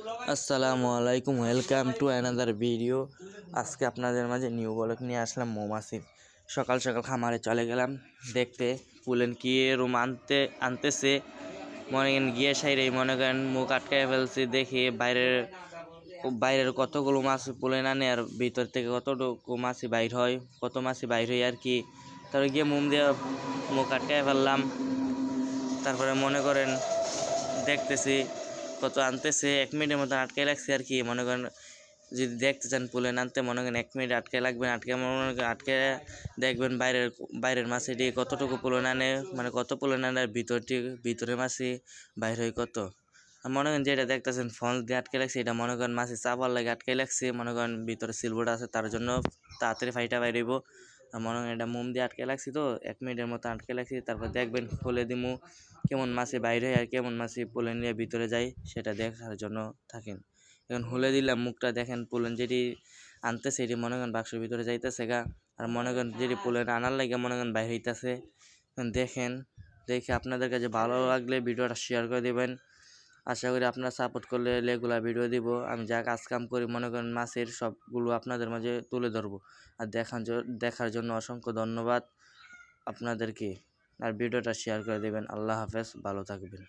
আসসালামু আলাইকুম, welcome to another video. আজকে আপনাদের মাঝে নিউ ব্লগ নিয়ে আসলাম মৌমাছির। সকাল সকাল খামারে চলে গেলাম দেখতে পুলেন কি রুম আনতেছে। মনে করেন গিয়ে সাইরে মনে করেন মুখ আটকায় ফেলছি, দেখে বাইরের কতগুলো মাছ পুলেন আনে আর ভিতর থেকে কতটুকু মাছি বাইর হয়, কত মাছি বাইর হয় আর কি। তারপরে গিয়ে মুখ দিয়ে মুখ আটকায় ফেললাম। তারপরে মনে করেন দেখতেছি কত আনতেছে, 1 মিনিটের মতো আটকে লাগছে আর কি। মনে করেন যদি দেখতে চান পুলেন আনতে, মনে করেন 1 মিনিট আটকে লাগবেন। আটকে দেখবেন বাইরের মাছিটি কতটুকু পুলেন আনে, মানে কত পুলেন আনে, ভিতরে মাছি বাইর হয় কত। মনে করেন যেটা দেখতেছেন ফোন দিয়ে আটকে লাগছে, এটা মনে করেন মাছি চাপার লাগে আটকে লাগছে। মনে করেন ভিতরে সিলবোর্ড আছে, তার জন্য তাড়াতাড়ি ফাইটা বাইরেব। মনে করেন এটা মোম দিয়ে আটকে লাগছি, তো 1 মিনিটের মতো আটকে লাগছি। তারপর দেখবেন খুলে দিমু কেমন মাছি বাইরে হয় আর কেমন মাছি পুলেন নিয়ে ভিতরে যায়, সেটা দেখার জন্য থাকেন। এখন খুলে দিলাম মুখটা, দেখেন পুলেন যেটি আনতেছে এটি মনে করেন বাক্সের ভিতরে যাইতেছে গা। আর মনে করেন যেটি পুলেন আনার লাগে মনে করেন বাইরে হইতেছে। দেখেন, দেখে আপনাদের কাছে ভালো লাগলে ভিডিওটা শেয়ার করে দেবেন। আশা করি আপনারা সাপোর্ট করলে রেগুলার ভিডিও দিব। আমি যা কাজ কাম করি মনে করেন মাছের সবগুলো আপনাদের মাঝে তুলে ধরবো। আর দেখার জন্য অসংখ্য ধন্যবাদ আপনাদেরকে। আর ভিডিওটা শেয়ার করে দেবেন। আল্লাহ হাফেজ, ভালো থাকবেন।